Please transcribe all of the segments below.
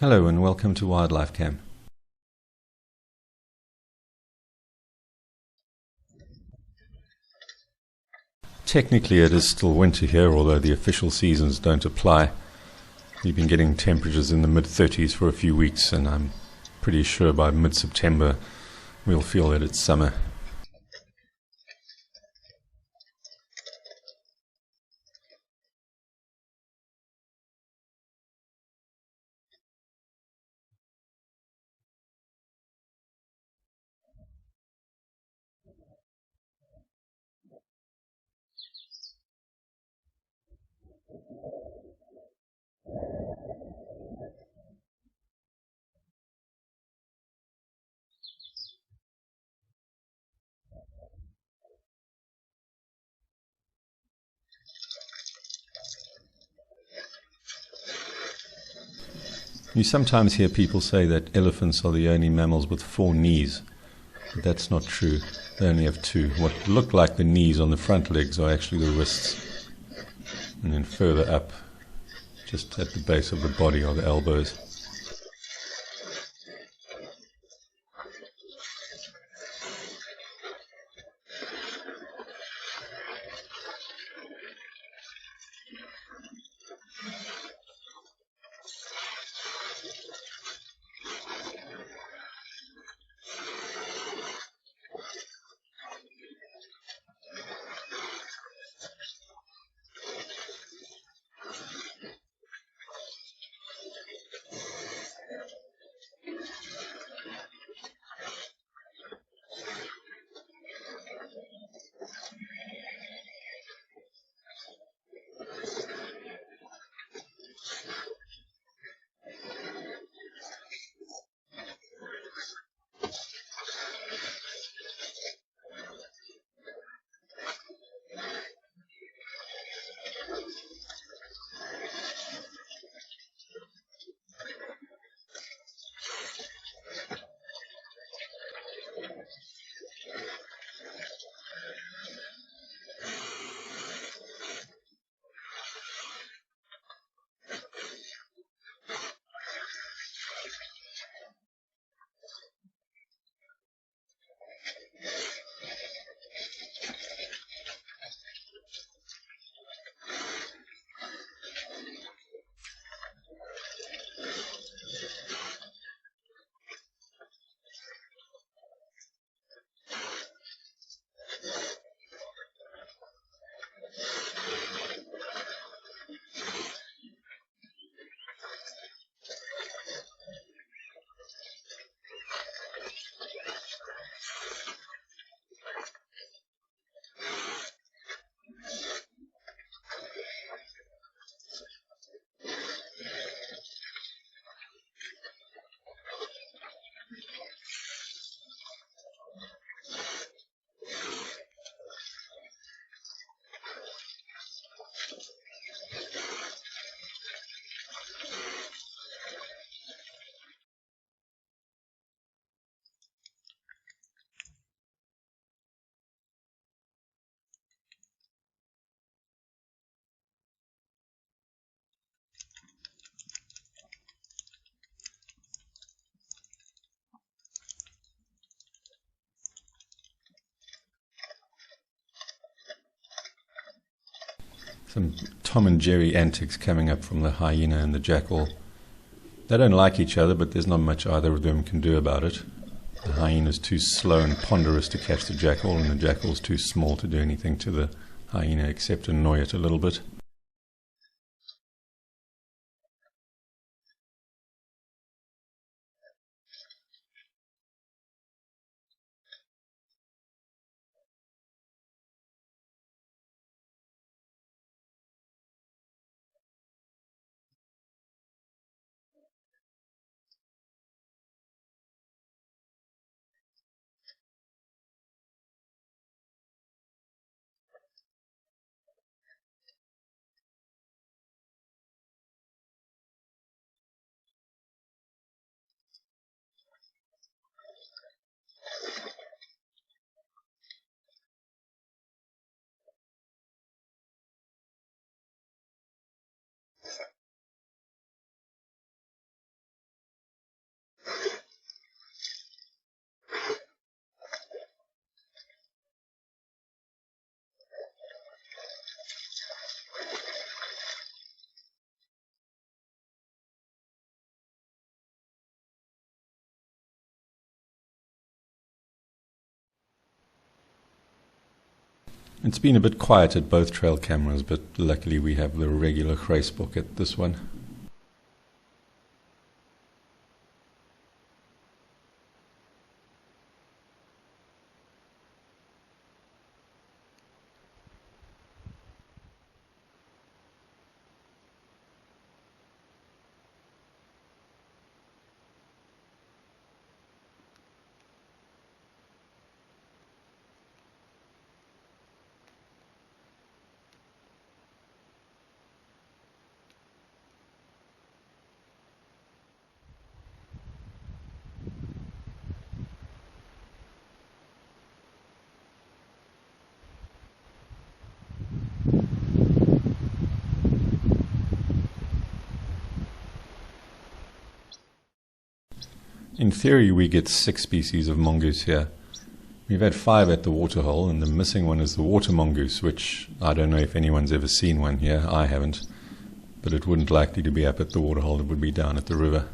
Hello and welcome to Wildlife Cam. Technically it is still winter here, although the official seasons don't apply. We've been getting temperatures in the mid-30s for a few weeks, and I'm pretty sure by mid-September we'll feel that it's summer. You sometimes hear people say that elephants are the only mammals with 4 knees, but that's not true. They only have 2. What look like the knees on the front legs are actually the wrists, and then further up, just at the base of the body, are the elbows. Some Tom and Jerry antics coming up from the hyena and the jackal. They don't like each other, but there's not much either of them can do about it. The hyena's too slow and ponderous to catch the jackal, and the jackal's too small to do anything to the hyena except annoy it a little bit. It's been a bit quiet at both trail cameras, but luckily we have the regular gracebook at this one. In theory, we get 6 species of mongoose here. We've had 5 at the waterhole, and the missing one is the water mongoose, which I don't know if anyone's ever seen one here. I haven't. But it wouldn't likely to be up at the waterhole, it would be down at the river.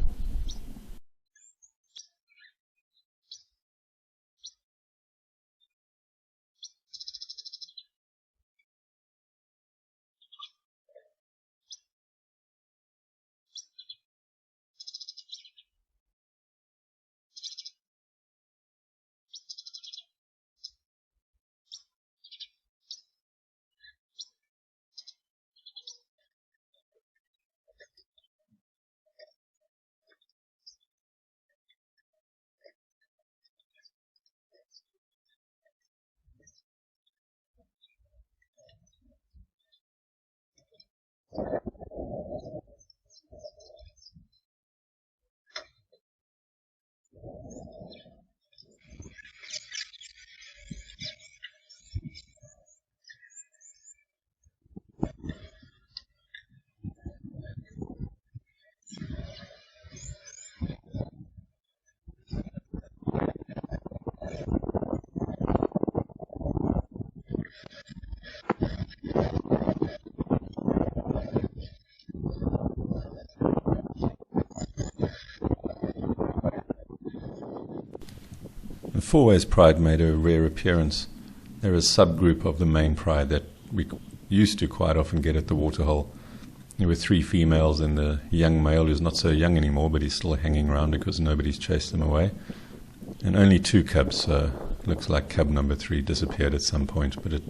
The Fourways pride made a rare appearance. They're a subgroup of the main pride that we used to quite often get at the waterhole. There were 3 females and the young male who's not so young anymore, but he's still hanging around because nobody's chased them away. And only 2 cubs, so looks like cub number 3 disappeared at some point, but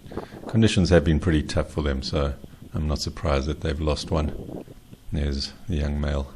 conditions have been pretty tough for them, so I'm not surprised that they've lost one. There's the young male.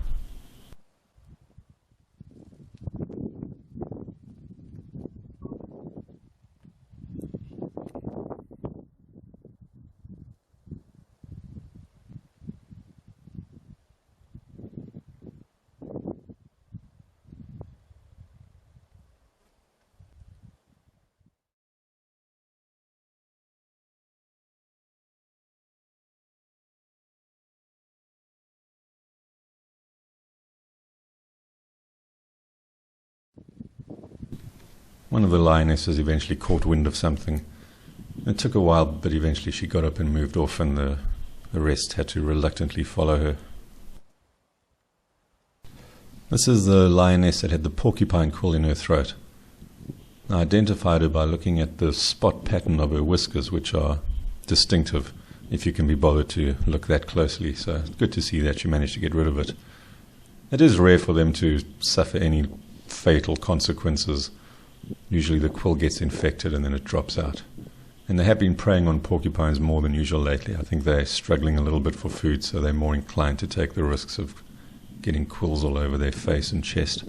One of the lionesses eventually caught wind of something. It took a while, but eventually she got up and moved off, and the rest had to reluctantly follow her. This is the lioness that had the porcupine quill in her throat. I identified her by looking at the spot pattern of her whiskers, which are distinctive, if you can be bothered to look that closely. So it's good to see that she managed to get rid of it. It is rare for them to suffer any fatal consequences. Usually the quill gets infected and then it drops out. And they have been preying on porcupines more than usual lately. I think they're struggling a little bit for food, so they're more inclined to take the risks of getting quills all over their face and chest.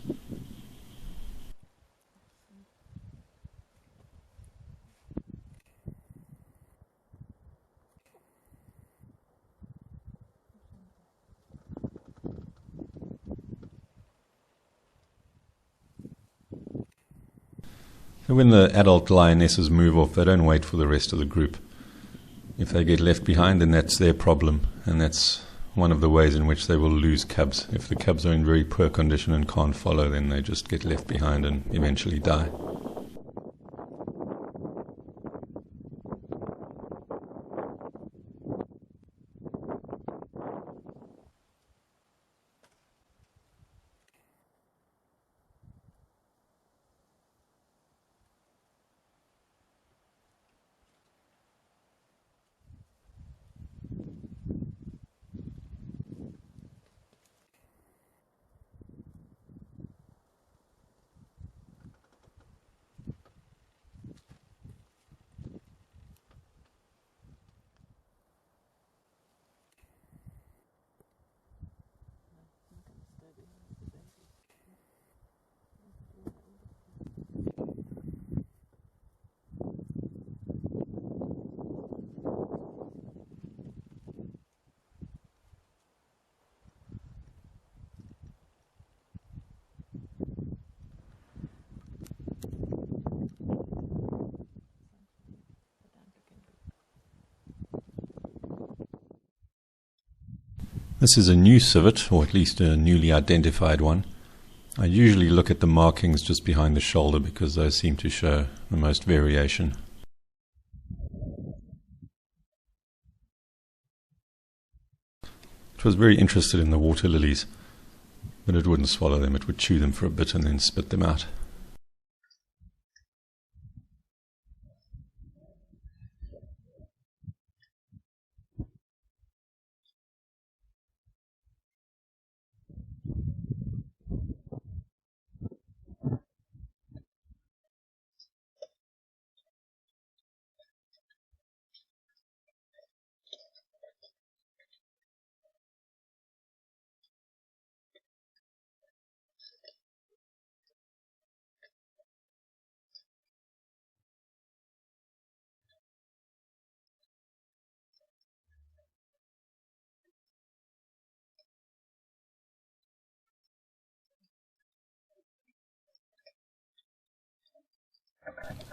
So when the adult lionesses move off, they don't wait for the rest of the group. If they get left behind, then that's their problem, and that's one of the ways in which they will lose cubs. If the cubs are in very poor condition and can't follow, then they just get left behind and eventually die. This is a new civet, or at least a newly identified one. I usually look at the markings just behind the shoulder because those seem to show the most variation. It was very interested in the water lilies, but it wouldn't swallow them. It would chew them for a bit and then spit them out.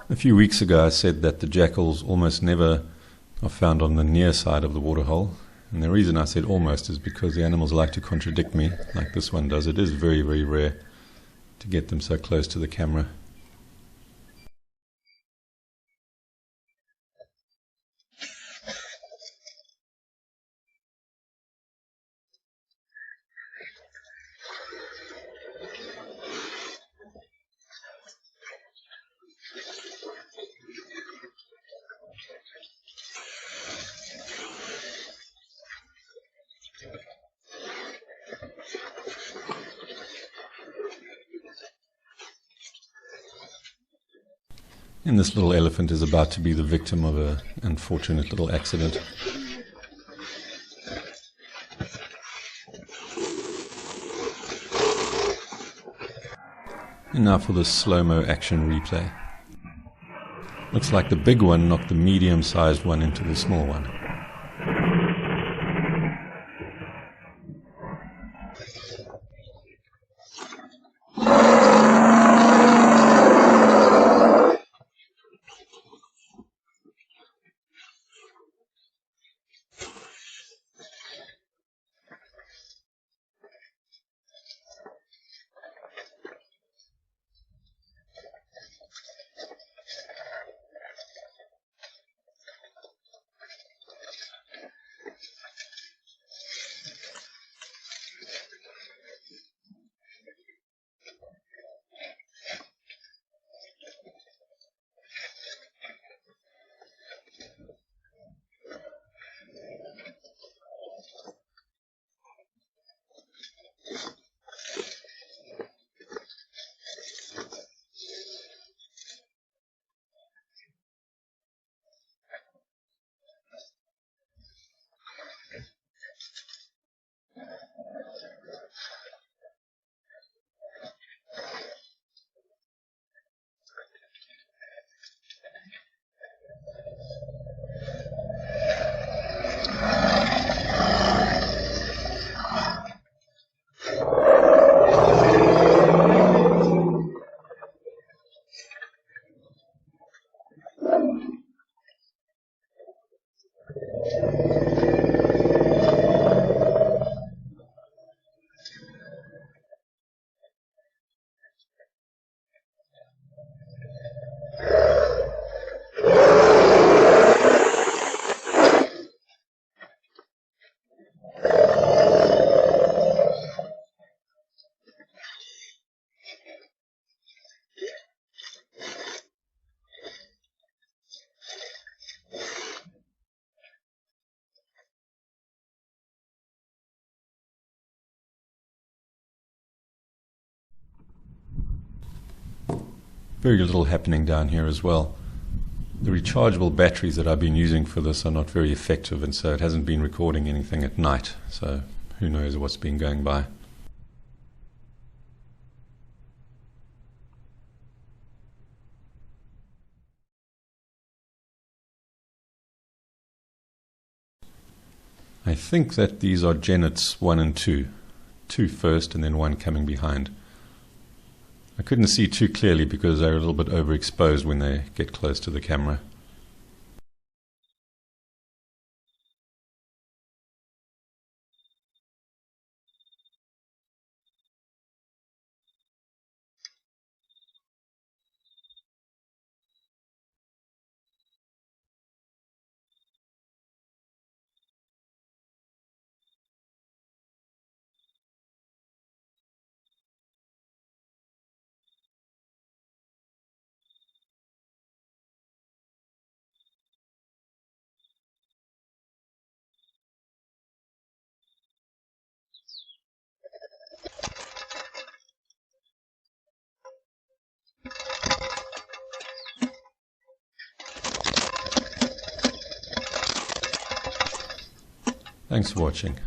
A few weeks ago I said that the jackals almost never are found on the near side of the waterhole, and the reason I said almost is because the animals like to contradict me, like this one does. It is very, very rare to get them so close to the camera. And this little elephant is about to be the victim of an unfortunate little accident. And now for the slow-mo action replay. Looks like the big one knocked the medium-sized one into the small one. Very little happening down here as well. The rechargeable batteries that I've been using for this are not very effective, and so it hasn't been recording anything at night, so who knows what's been going by. I think that these are genets 1 and 2. 2 first and then 1 coming behind. I couldn't see too clearly because they're a little bit overexposed when they get close to the camera. Thanks for watching.